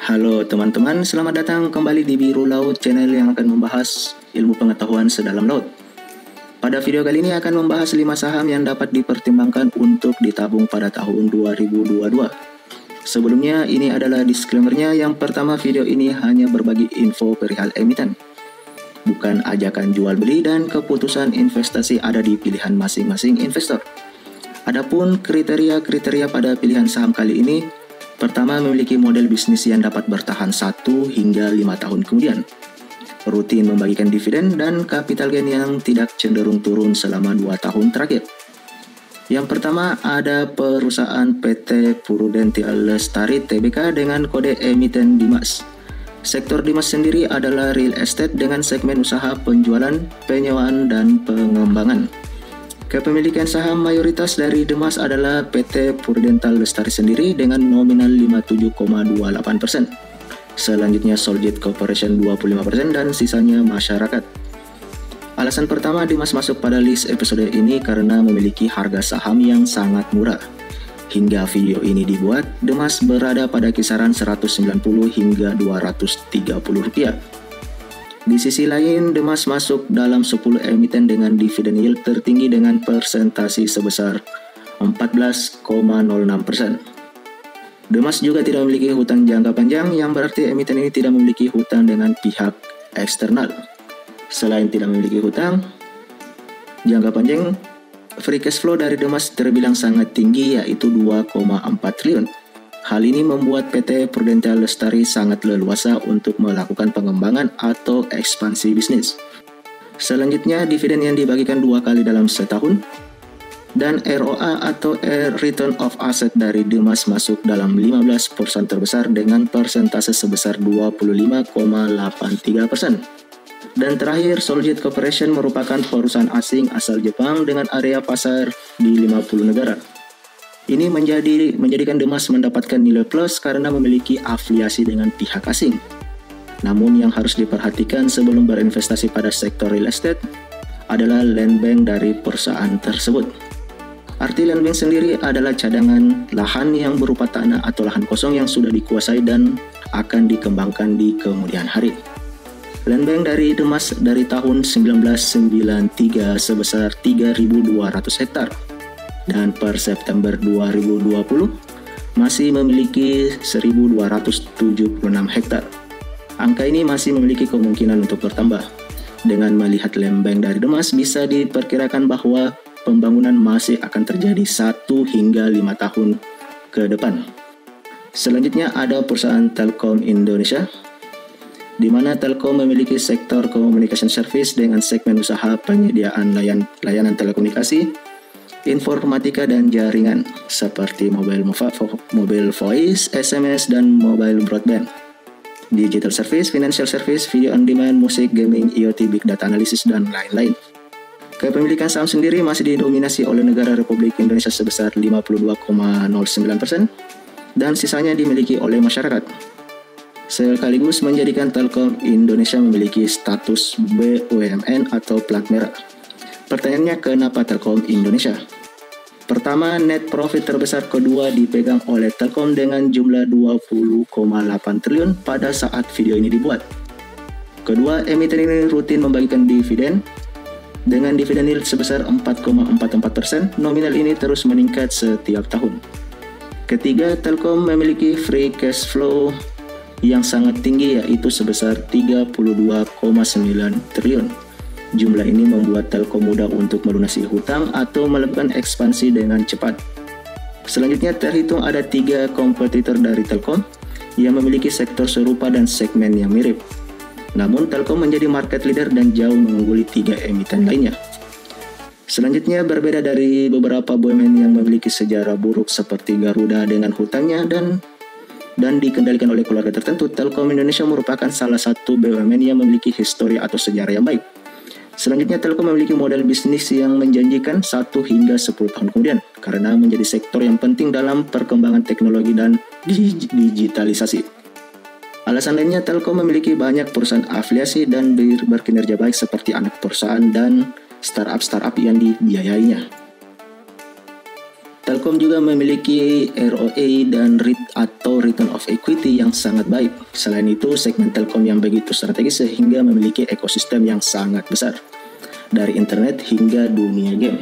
Halo teman-teman, selamat datang kembali di Biru Laut, channel yang akan membahas ilmu pengetahuan sedalam laut. Pada video kali ini akan membahas 5 saham yang dapat dipertimbangkan untuk ditabung pada tahun 2022. Sebelumnya, ini adalah disclaimer-nya. Yang pertama, video ini hanya berbagi info perihal emiten, bukan ajakan jual beli, dan keputusan investasi ada di pilihan masing-masing investor. Adapun kriteria pada pilihan saham kali ini, pertama, memiliki model bisnis yang dapat bertahan 1 hingga 5 tahun kemudian, rutin membagikan dividen, dan capital gain yang tidak cenderung turun selama 2 tahun terakhir. Yang pertama ada perusahaan PT Prudential Lestari Tbk dengan kode emiten Dimas. Sektor Dimas sendiri adalah real estate dengan segmen usaha penjualan, penyewaan, dan pengembangan. Kepemilikan saham mayoritas dari Dimas adalah PT Prudential Lestari sendiri dengan nominal 57,28%. Selanjutnya Soljet Corporation 25% dan sisanya masyarakat. Alasan pertama Dimas masuk pada list episode ini karena memiliki harga saham yang sangat murah. Hingga video ini dibuat, Dimas berada pada kisaran 190 hingga 230 rupiah. Di sisi lain, Dimas masuk dalam 10 emiten dengan dividen yield tertinggi dengan persentase sebesar 14,06%. Dimas juga tidak memiliki hutang jangka panjang, yang berarti emiten ini tidak memiliki hutang dengan pihak eksternal. Selain tidak memiliki hutang jangka panjang, free cash flow dari Dimas terbilang sangat tinggi, yaitu 2,4 triliun. Hal ini membuat PT Prudential Lestari sangat leluasa untuk melakukan pengembangan atau ekspansi bisnis. Selanjutnya, dividen yang dibagikan 2 kali dalam setahun, dan ROA atau Return of Asset dari Dimas masuk dalam 15 perusahaan terbesar dengan persentase sebesar 25,83%. Dan terakhir, Soljet Corporation merupakan perusahaan asing asal Jepang dengan area pasar di 50 negara. Ini menjadikan Dimas mendapatkan nilai plus karena memiliki afiliasi dengan pihak asing. Namun yang harus diperhatikan sebelum berinvestasi pada sektor real estate adalah land bank dari perusahaan tersebut. Arti land bank sendiri adalah cadangan lahan yang berupa tanah atau lahan kosong yang sudah dikuasai dan akan dikembangkan di kemudian hari. Land bank dari Dimas dari tahun 1993 sebesar 3.200 hektar. Dan per September 2020 masih memiliki 1.276 hektar. Angka ini masih memiliki kemungkinan untuk bertambah. Dengan melihat land bank dari Dimas, bisa diperkirakan bahwa pembangunan masih akan terjadi 1 hingga 5 tahun ke depan. Selanjutnya ada perusahaan Telkom Indonesia, di mana Telkom memiliki sektor communication service dengan segmen usaha penyediaan layanan telekomunikasi, informatika, dan jaringan seperti mobile voice, SMS, dan mobile broadband, digital service, financial service, video on demand, musik, gaming, IoT, big data analysis, dan lain-lain. Kepemilikan saham sendiri masih didominasi oleh negara Republik Indonesia sebesar 52,09% dan sisanya dimiliki oleh masyarakat. Sekaligus menjadikan Telkom Indonesia memiliki status BUMN atau plat merah. Pertanyaannya, kenapa Telkom Indonesia? Pertama, net profit terbesar kedua dipegang oleh Telkom dengan jumlah 20,8 triliun pada saat video ini dibuat. Kedua, emiten ini rutin membagikan dividen dengan dividen yield sebesar 4,44%. Nominal ini terus meningkat setiap tahun. Ketiga, Telkom memiliki free cash flow yang sangat tinggi, yaitu sebesar 32,9 triliun. Jumlah ini membuat Telkom mudah untuk melunasi hutang atau melakukan ekspansi dengan cepat. Selanjutnya terhitung ada 3 kompetitor dari Telkom yang memiliki sektor serupa dan segmen yang mirip. Namun Telkom menjadi market leader dan jauh mengungguli 3 emiten lainnya. Selanjutnya, berbeda dari beberapa BUMN yang memiliki sejarah buruk seperti Garuda dengan hutangnya dan dikendalikan oleh keluarga tertentu, Telkom Indonesia merupakan salah satu BUMN yang memiliki histori atau sejarah yang baik. Selanjutnya, Telkom memiliki model bisnis yang menjanjikan 1 hingga 10 tahun kemudian karena menjadi sektor yang penting dalam perkembangan teknologi dan digitalisasi. Alasan lainnya, Telkom memiliki banyak perusahaan afiliasi dan berkinerja baik seperti anak perusahaan dan startup yang dibiayainya. Telkom Telkom juga memiliki ROE dan return of equity yang sangat baik. Selain itu, segmen Telkom yang begitu strategis sehingga memiliki ekosistem yang sangat besar, dari internet hingga dunia game.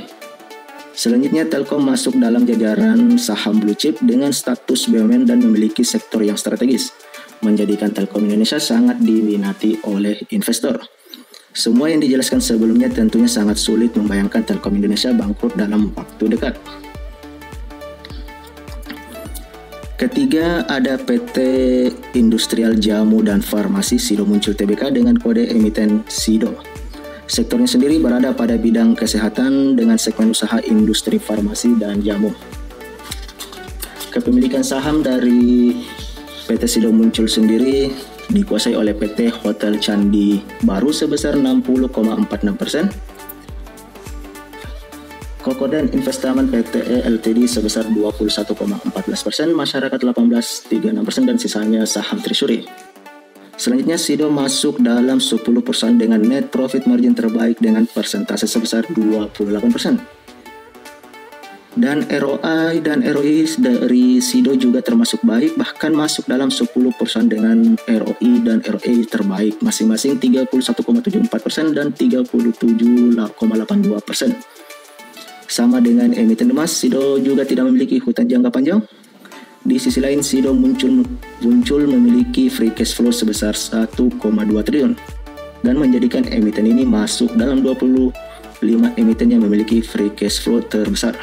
Selanjutnya, Telkom masuk dalam jajaran saham blue chip dengan status BUMN dan memiliki sektor yang strategis, menjadikan Telkom Indonesia sangat diminati oleh investor. Semua yang dijelaskan sebelumnya tentunya sangat sulit membayangkan Telkom Indonesia bangkrut dalam waktu dekat. Ketiga, ada PT Industrial Jamu dan Farmasi SIDO muncul Tbk dengan kode emiten SIDO. Sektornya sendiri berada pada bidang kesehatan dengan segmen usaha industri farmasi dan jamu. Kepemilikan saham dari PT SIDO muncul sendiri dikuasai oleh PT Hotel Candi Baru sebesar 60,46%, Kokoden Investment PTE Ltd sebesar 21,14%, masyarakat 18,36% dan sisanya saham treasury. Selanjutnya SIDO masuk dalam 10% dengan net profit margin terbaik dengan persentase sebesar 28%. Dan ROI dan ROE dari SIDO juga termasuk baik, bahkan masuk dalam 10% dengan ROI dan ROE terbaik masing-masing 31,74% dan 37,82%. Sama dengan emiten emas, SIDO juga tidak memiliki hutang jangka panjang. Di sisi lain, SIDO muncul memiliki free cash flow sebesar 1,2 triliun dan menjadikan emiten ini masuk dalam 25 emiten yang memiliki free cash flow terbesar,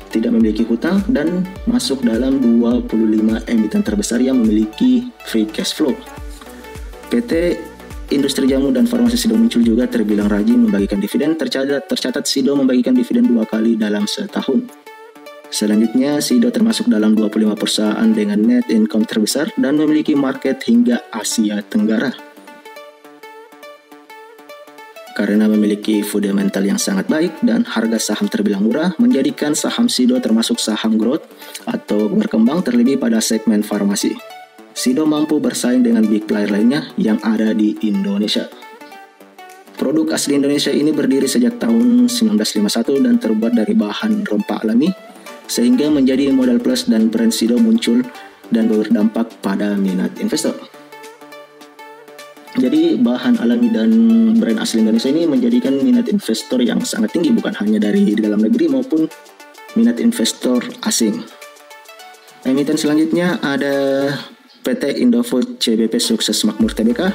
tidak memiliki hutang, dan masuk dalam 25 emiten terbesar yang memiliki free cash flow. PT Industri Jamu dan Farmasi SIDO muncul juga terbilang rajin membagikan dividen. Tercatat SIDO membagikan dividen 2 kali dalam setahun. Selanjutnya, SIDO termasuk dalam 25 perusahaan dengan net income terbesar dan memiliki market hingga Asia Tenggara. Karena memiliki fundamental yang sangat baik dan harga saham terbilang murah, menjadikan saham SIDO termasuk saham growth atau berkembang terlebih pada segmen farmasi. SIDO mampu bersaing dengan big player lainnya yang ada di Indonesia. Produk asli Indonesia ini berdiri sejak tahun 1951 dan terbuat dari bahan rempah alami, sehingga menjadi modal plus dan brand SIDO muncul dan berdampak pada minat investor. Jadi bahan alami dan brand asli Indonesia ini menjadikan minat investor yang sangat tinggi, bukan hanya dari dalam negeri maupun minat investor asing. Emiten selanjutnya ada PT Indofood CBP Sukses Makmur Tbk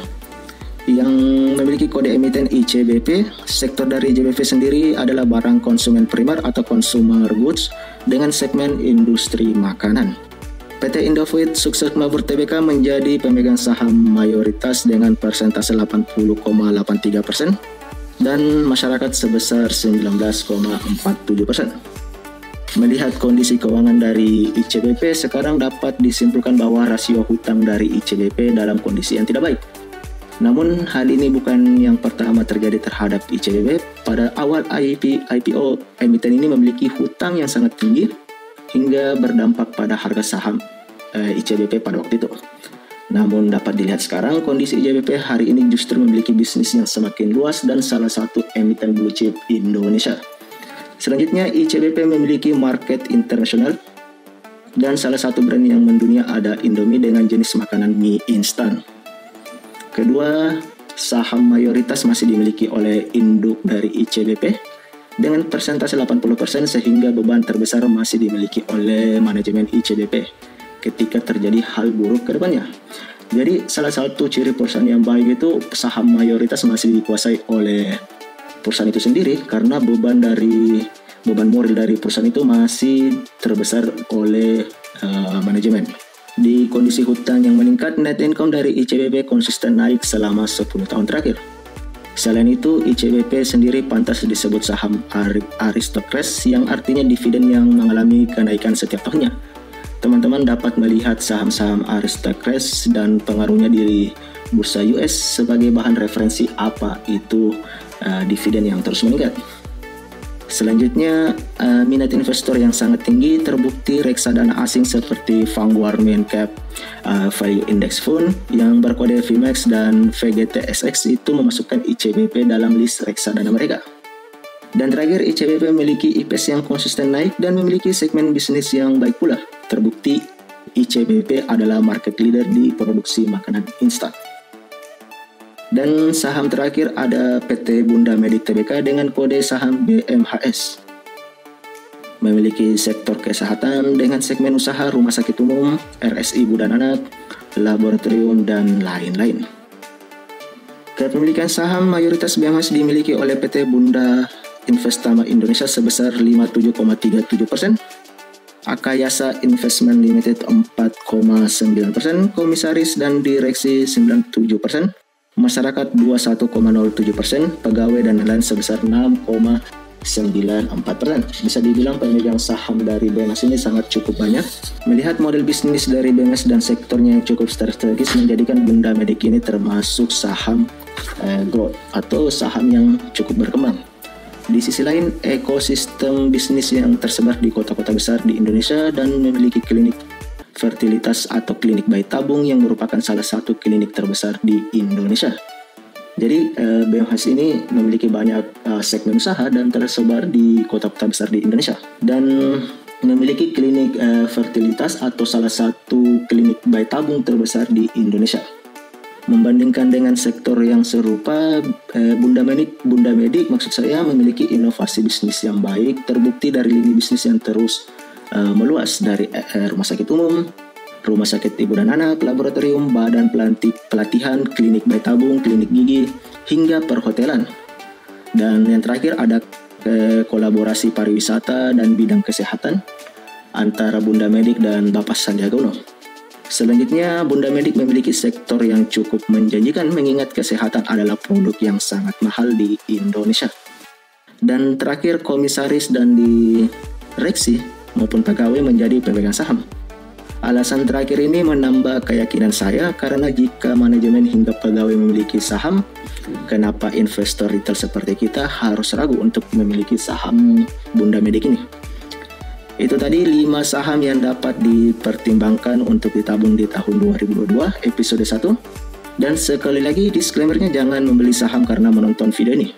yang memiliki kode emiten ICBP. Sektor dari ICBP sendiri adalah barang konsumen primer atau consumer goods dengan segmen industri makanan. PT Indofood Sukses Makmur Tbk menjadi pemegang saham mayoritas dengan persentase 80,83% dan masyarakat sebesar 19,47%. Melihat kondisi keuangan dari ICBP, sekarang dapat disimpulkan bahwa rasio hutang dari ICBP dalam kondisi yang tidak baik. Namun hal ini bukan yang pertama terjadi terhadap ICBP. Pada awal IPO, emiten ini memiliki hutang yang sangat tinggi hingga berdampak pada harga saham ICBP pada waktu itu. Namun dapat dilihat sekarang kondisi ICBP hari ini justru memiliki bisnis yang semakin luas dan salah satu emiten blue chip Indonesia. Selanjutnya, ICBP memiliki market internasional dan salah satu brand yang mendunia ada Indomie dengan jenis makanan mie instan. Kedua, saham mayoritas masih dimiliki oleh induk dari ICBP dengan persentase 80% sehingga beban terbesar masih dimiliki oleh manajemen ICBP ketika terjadi hal buruk ke depannya. Jadi salah satu ciri perusahaan yang baik itu saham mayoritas masih dikuasai oleh perusahaan itu sendiri karena beban moral dari perusahaan itu masih terbesar oleh manajemen. Di kondisi hutang yang meningkat, net income dari ICBP konsisten naik selama 10 tahun terakhir. Selain itu, ICBP sendiri pantas disebut saham aristocrats yang artinya dividen yang mengalami kenaikan setiap tahunnya. Teman-teman dapat melihat saham-saham aristocrats dan pengaruhnya di bursa US sebagai bahan referensi apa itu dividen yang terus meningkat. Selanjutnya, minat investor yang sangat tinggi terbukti reksadana asing seperti Vanguard Main Cap Value Index Fund yang berkode VMAX dan VGTSX itu memasukkan ICBP dalam list reksadana mereka. Dan terakhir, ICBP memiliki IPS yang konsisten naik dan memiliki segmen bisnis yang baik pula. Terbukti, ICBP adalah market leader di produksi makanan instan. Dan saham terakhir ada PT Bunda Medik Tbk dengan kode saham BMHS. Memiliki sektor kesehatan dengan segmen usaha rumah sakit umum, RSI ibu dan anak, laboratorium, dan lain-lain. Kepemilikan saham mayoritas BMHS dimiliki oleh PT Bunda Investama Indonesia sebesar 57,37%, Akayasa Investment Limited 4,9%, komisaris dan direksi 97%, masyarakat 21,07%, pegawai dan lain sebesar 6,94%. Bisa dibilang pemegang saham dari BMHS ini sangat cukup banyak. Melihat model bisnis dari BMHS dan sektornya yang cukup strategis menjadikan Bunda Medik ini termasuk saham growth atau saham yang cukup berkembang. Di sisi lain, ekosistem bisnis yang tersebar di kota-kota besar di Indonesia dan memiliki klinik fertilitas atau klinik bayi tabung yang merupakan salah satu klinik terbesar di Indonesia. Jadi BMHS ini memiliki banyak segmen usaha dan tersebar di kota-kota besar di Indonesia dan memiliki klinik fertilitas atau salah satu klinik bayi tabung terbesar di Indonesia. Membandingkan dengan sektor yang serupa, Bunda Medik maksud saya memiliki inovasi bisnis yang baik, terbukti dari lini bisnis yang terus meluas dari rumah sakit umum, rumah sakit ibu dan anak, laboratorium, badan pelatihan, klinik bayi tabung, klinik gigi, hingga perhotelan. Dan yang terakhir ada kolaborasi pariwisata dan bidang kesehatan antara Bunda Medik dan Bapak Sandiaga Uno. Selanjutnya, Bunda Medik memiliki sektor yang cukup menjanjikan mengingat kesehatan adalah produk yang sangat mahal di Indonesia. Dan terakhir, komisaris dan direksi maupun pegawai menjadi pemegang saham. Alasan terakhir ini menambah keyakinan saya karena jika manajemen hingga pegawai memiliki saham, kenapa investor retail seperti kita harus ragu untuk memiliki saham Bunda Medik ini? Itu tadi 5 saham yang dapat dipertimbangkan untuk ditabung di tahun 2022 episode 1. Dan sekali lagi disclaimer-nya, jangan membeli saham karena menonton video ini.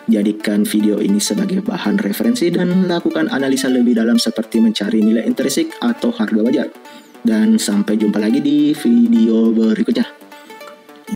Jadikan video ini sebagai bahan referensi dan lakukan analisa lebih dalam seperti mencari nilai intrinsik atau harga wajar. Dan sampai jumpa lagi di video berikutnya.